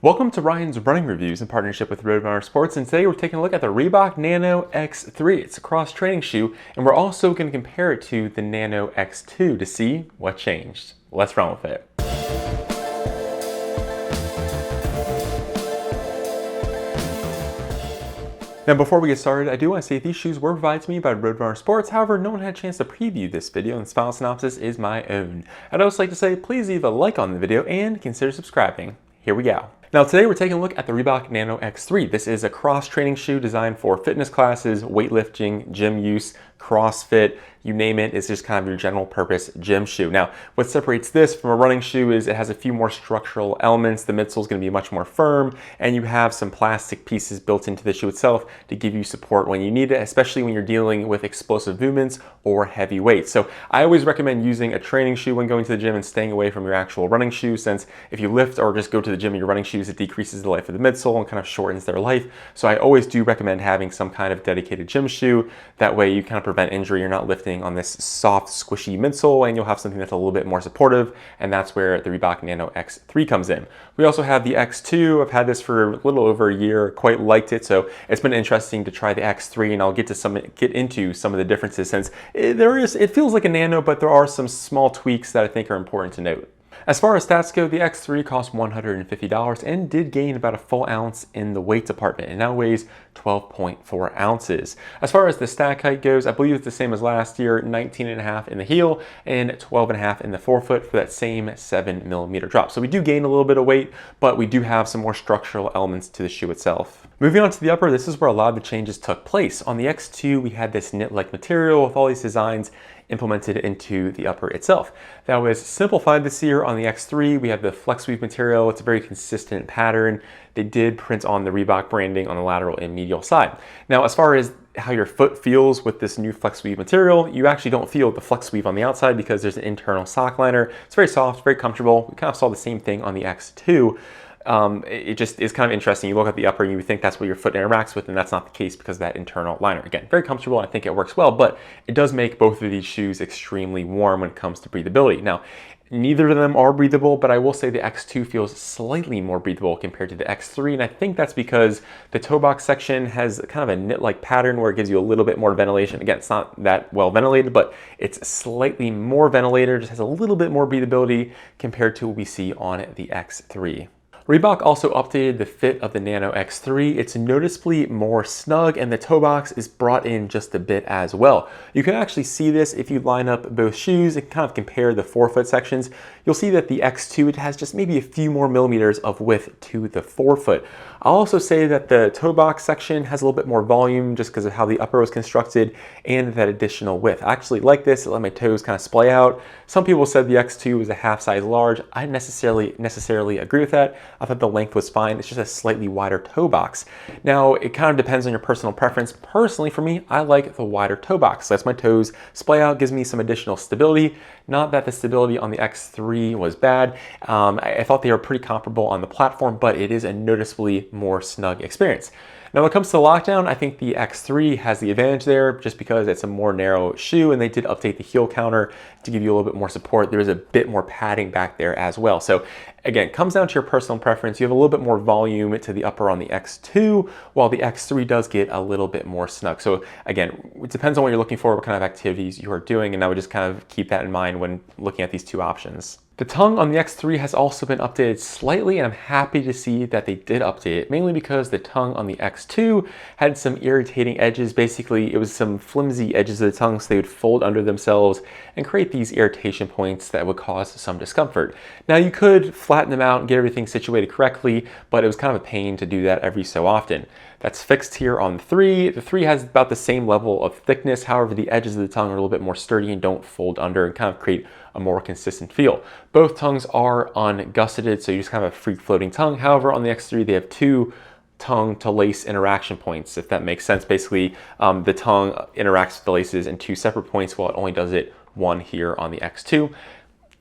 Welcome to Ryan's Running Reviews in partnership with Reebok Nano Sports, and today we're taking a look at the Reebok Nano X3. It's a cross-training shoe, and we're also going to compare it to the Nano X2 to see what changed. Let's run with it. Now before we get started, I do want to say these shoes were provided to me by Reebok Nano Sports. However, no one had a chance to preview this video, and the file synopsis is my own. I'd also like to say please leave a like on the video and consider subscribing. Here we go. Now today we're taking a look at the Reebok Nano X3. This is a cross-training shoe designed for fitness classes, weightlifting, gym use, CrossFit, you name it. It's just kind of your general purpose gym shoe. Now, what separates this from a running shoe is it has a few more structural elements. The midsole is going to be much more firm, and you have some plastic pieces built into the shoe itself to give you support when you need it, especially when you're dealing with explosive movements or heavy weights. So I always recommend using a training shoe when going to the gym and staying away from your actual running shoe, since if you lift or just go to the gym in your running shoes, it decreases the life of the midsole and kind of shortens their life. So I always do recommend having some kind of dedicated gym shoe. That way you kind of prevent injury. You're not lifting on this soft, squishy midsole, and you'll have something that's a little bit more supportive, and that's where the Reebok Nano X3 comes in. We also have the X2. I've had this for a little over a year, quite liked it, so it's been interesting to try the X3, and I'll get into some of the differences, since it feels like a Nano, but there are some small tweaks that I think are important to note. As far as stats go, the X3 cost $150 and did gain about a full ounce in the weight department. It now weighs 12.4 ounces. As far as the stack height goes, I believe it's the same as last year, 19.5 in the heel and 12.5 in the forefoot for that same 7mm drop. So we do gain a little bit of weight, but we do have some more structural elements to the shoe itself. Moving on to the upper, this is where a lot of the changes took place. On the X2, we had this knit-like material with all these designs implemented into the upper itself. That was simplified this year. On the X3, we have the flex weave material. It's a very consistent pattern. They did print on the Reebok branding on the lateral and medial side. Now, as far as how your foot feels with this new flex weave material, you actually don't feel the flex weave on the outside because there's an internal sock liner. It's very soft, very comfortable. We kind of saw the same thing on the X2. It just is kind of interesting. You look at the upper and you think that's what your foot interacts with, and that's not the case because of that internal liner. Again, very comfortable. I think it works well, but it does make both of these shoes extremely warm when it comes to breathability. Now, neither of them are breathable, but I will say the X2 feels slightly more breathable compared to the X3, and I think that's because the toe box section has kind of a knit-like pattern where it gives you a little bit more ventilation. Again, it's not that well ventilated, but it's slightly more ventilated, just has a little bit more breathability compared to what we see on the X3. Reebok also updated the fit of the Nano X3. It's noticeably more snug, and the toe box is brought in just a bit as well. You can actually see this if you line up both shoes and kind of compare the forefoot sections. You'll see that the X2, it has just maybe a few more millimeters of width to the forefoot. I'll also say that the toe box section has a little bit more volume just because of how the upper was constructed and that additional width. I actually like this. It let my toes kind of splay out. Some people said the X2 was a half size large. I necessarily agree with that. I thought the length was fine. It's just a slightly wider toe box. Now, it kind of depends on your personal preference. Personally, for me, I like the wider toe box. Lets my toes splay out, gives me some additional stability. Not that the stability on the X3 was bad. I thought they were pretty comparable on the platform, but it is a noticeably more snug experience. Now, when it comes to lockdown, I think the X3 has the advantage there just because it's a more narrow shoe, and they did update the heel counter to give you a little bit more support. There is a bit more padding back there as well. So again, it comes down to your personal preference. You have a little bit more volume to the upper on the X2, while the X3 does get a little bit more snug. So again, it depends on what you're looking for, what kind of activities you are doing, and I would just kind of keep that in mind when looking at these two options. The tongue on the X3 has also been updated slightly, and I'm happy to see that they did update it, mainly because the tongue on the X2 had some irritating edges. Basically, it was some flimsy edges of the tongue, so they would fold under themselves and create these irritation points that would cause some discomfort. Now, you could flatten them out and get everything situated correctly, but it was kind of a pain to do that every so often. That's fixed here on the 3. The 3 has about the same level of thickness. However, the edges of the tongue are a little bit more sturdy and don't fold under and kind of create a more consistent feel. Both tongues are ungusseted, so you just kind of have a free floating tongue. However, on the X3, they have two tongue to lace interaction points, if that makes sense. Basically, the tongue interacts with the laces in two separate points, while it only does it one here on the X2.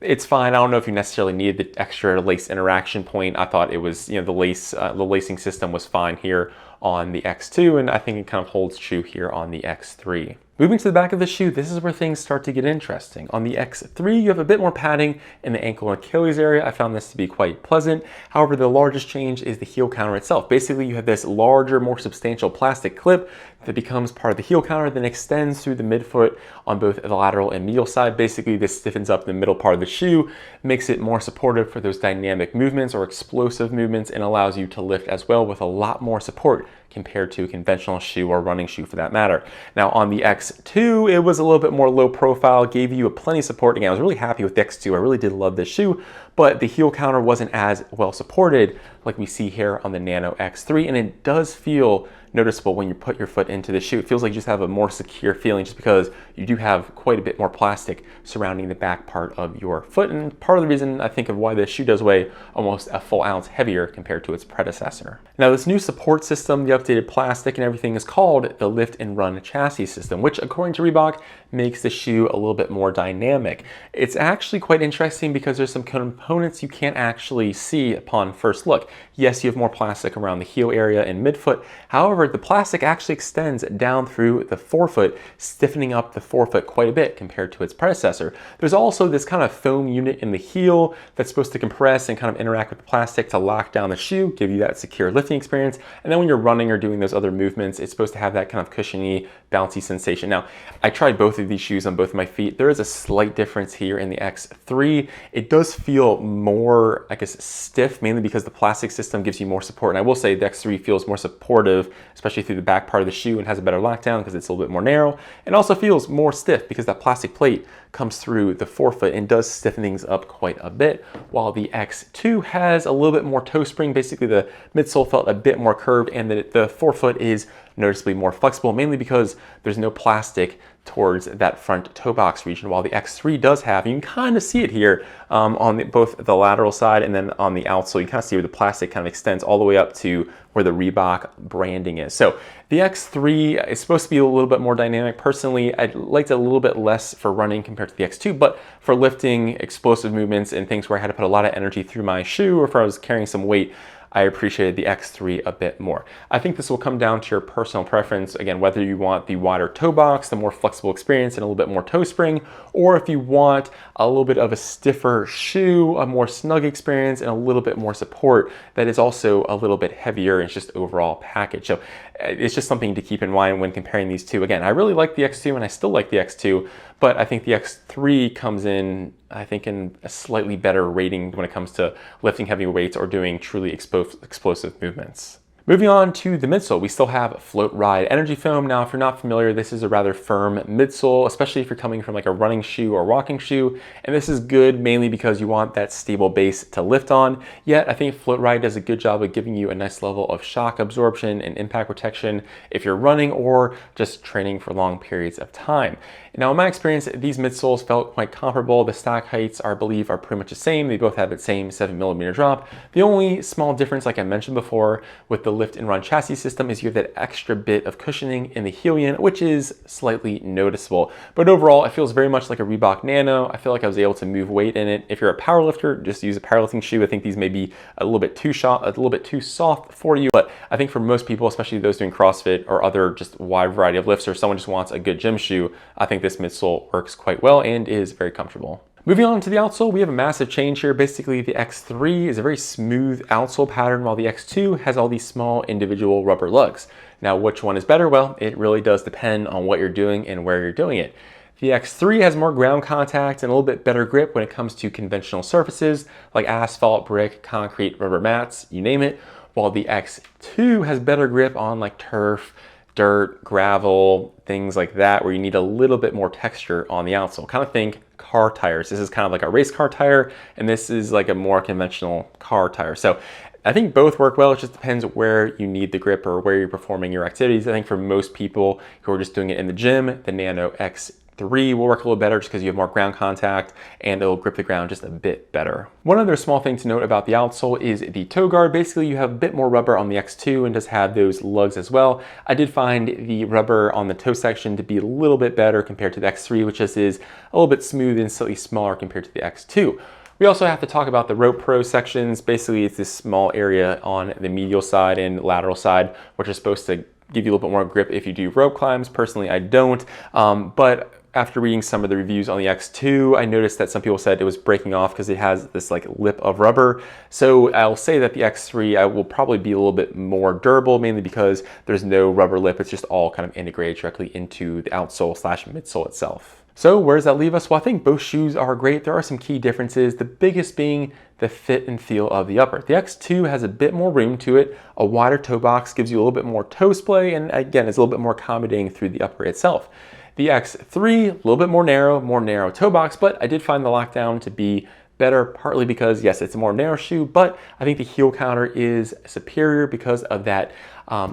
It's fine. I don't know if you necessarily needed the extra lace interaction point. I thought it was, the lacing system was fine here on the X2, and I think it kind of holds true here on the X3. Moving to the back of the shoe, this is where things start to get interesting. On the X3, you have a bit more padding in the ankle and Achilles area. I found this to be quite pleasant. However, the largest change is the heel counter itself. Basically, you have this larger, more substantial plastic clip that becomes part of the heel counter, then extends through the midfoot on both the lateral and medial side. Basically, this stiffens up the middle part of the shoe, makes it more supportive for those dynamic movements or explosive movements, and allows you to lift as well with a lot more support compared to a conventional shoe or running shoe for that matter. Now on the X2, it was a little bit more low profile, gave you a plenty of support. Again, I was really happy with the X2. I really did love this shoe, but the heel counter wasn't as well supported like we see here on the Nano X3, and it does feel noticeable when you put your foot into the shoe. It feels like you just have a more secure feeling just because you do have quite a bit more plastic surrounding the back part of your foot, and part of the reason I think of why this shoe does weigh almost a full ounce heavier compared to its predecessor. Now this new support system, the updated plastic and everything, is called the Lift and Run Chassis System, which according to Reebok makes the shoe a little bit more dynamic. It's actually quite interesting because there's some components you can't actually see upon first look. Yes, you have more plastic around the heel area and midfoot. However, the plastic actually extends down through the forefoot, stiffening up the forefoot quite a bit compared to its predecessor. There's also this kind of foam unit in the heel that's supposed to compress and kind of interact with the plastic to lock down the shoe, give you that secure lifting experience. And then when you're running or doing those other movements, it's supposed to have that kind of cushiony, bouncy sensation. Now, I tried both of these shoes on both of my feet. There is a slight difference here in the X3. It does feel more, I guess, stiff, mainly because the plastic system gives you more support. And I will say the X3 feels more supportive, especially through the back part of the shoe, and has a better lockdown because it's a little bit more narrow. It also feels more stiff because that plastic plate comes through the forefoot and does stiffen things up quite a bit, while the X2 has a little bit more toe spring. Basically, the midsole felt a bit more curved, and the forefoot is noticeably more flexible, mainly because there's no plastic towards that front toe box region, while the X3 does have, you can kind of see it here on both the lateral side and then on the outsole. You kind of see where the plastic kind of extends all the way up to where the Reebok branding is. So the X3 is supposed to be a little bit more dynamic. Personally, I liked it a little bit less for running compared to the X2, but for lifting, explosive movements, and things where I had to put a lot of energy through my shoe, or if I was carrying some weight, I appreciated the X3 a bit more. I think this will come down to your personal preference. Again, whether you want the wider toe box, the more flexible experience, and a little bit more toe spring, or if you want a little bit of a stiffer shoe, a more snug experience, and a little bit more support that is also a little bit heavier. It's just overall package. So it's just something to keep in mind when comparing these two. Again, I really like the X2 and I still like the X2, but I think the X3 comes in, I think, in a slightly better rating when it comes to lifting heavy weights or doing truly explosive movements. Moving on to the midsole, we still have Float Ride Energy Foam. Now, if you're not familiar, this is a rather firm midsole, especially if you're coming from like a running shoe or walking shoe. And this is good mainly because you want that stable base to lift on. Yet, I think Float Ride does a good job of giving you a nice level of shock absorption and impact protection if you're running or just training for long periods of time. Now, in my experience, these midsoles felt quite comparable. The stack heights, I believe, are pretty much the same. They both have the same 7mm drop. The only small difference, like I mentioned before, with the Lift and Run chassis system is you have that extra bit of cushioning in the heel unit, which is slightly noticeable. But overall, it feels very much like a Reebok Nano. I feel like I was able to move weight in it. If you're a powerlifter, just use a powerlifting shoe. I think these may be a little bit too soft for you, but I think for most people, especially those doing CrossFit or other just wide variety of lifts, or someone just wants a good gym shoe, I think this midsole works quite well and is very comfortable. Moving on to the outsole, we have a massive change here. Basically, the X3 is a very smooth outsole pattern, while the X2 has all these small individual rubber lugs. Now, which one is better? Well, it really does depend on what you're doing and where you're doing it. The X3 has more ground contact and a little bit better grip when it comes to conventional surfaces like asphalt, brick, concrete, rubber mats, you name it, while the X2 has better grip on like turf, dirt, gravel, things like that, where you need a little bit more texture on the outsole. Kind of think car tires. This is kind of like a race car tire, and this is like a more conventional car tire. So I think both work well. It just depends where you need the grip or where you're performing your activities. I think for most people who are just doing it in the gym, the Nano X3 will work a little better just because you have more ground contact and it'll grip the ground just a bit better. One other small thing to note about the outsole is the toe guard. Basically, you have a bit more rubber on the X2 and does have those lugs as well. I did find the rubber on the toe section to be a little bit better compared to the X3, which just is a little bit smooth and slightly smaller compared to the X2. We also have to talk about the rope pro sections. Basically, it's this small area on the medial side and lateral side, which is supposed to give you a little bit more grip if you do rope climbs. Personally, I don't, but after reading some of the reviews on the X2, I noticed that some people said it was breaking off because it has this like lip of rubber. So I'll say that the X3 will probably be a little bit more durable, mainly because there's no rubber lip. It's just all kind of integrated directly into the outsole / midsole itself. So where does that leave us? Well, I think both shoes are great. There are some key differences, the biggest being the fit and feel of the upper. The X2 has a bit more room to it. A wider toe box gives you a little bit more toe splay, and again, it's a little bit more accommodating through the upper itself. The X3, a little bit more narrow toe box, but I did find the lockdown to be better, partly because, yes, it's a more narrow shoe, but I think the heel counter is superior because of that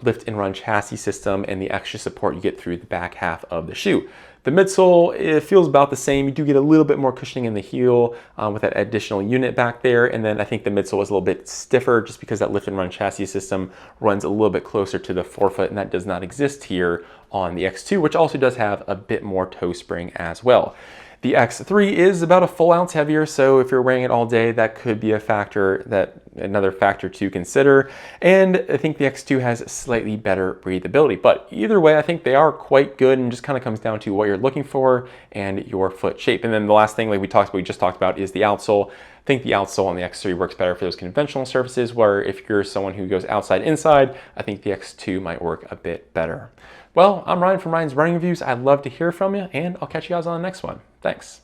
lift and run chassis system and the extra support you get through the back half of the shoe. The midsole, it feels about the same. You do get a little bit more cushioning in the heel with that additional unit back there. And then I think the midsole is a little bit stiffer just because that lift and run chassis system runs a little bit closer to the forefoot, and that does not exist here on the X2, which also does have a bit more toe spring as well. The X3 is about a full ounce heavier, so if you're wearing it all day, that could be another factor to consider. And I think the X2 has slightly better breathability. But either way, I think they are quite good, and just kind of comes down to what you're looking for and your foot shape. And then the last thing we just talked about is the outsole. I think the outsole on the X3 works better for those conventional surfaces, where if you're someone who goes outside inside, I think the X2 might work a bit better. Well, I'm Ryan from Ryan's Running Reviews. I'd love to hear from you, and I'll catch you guys on the next one. Thanks.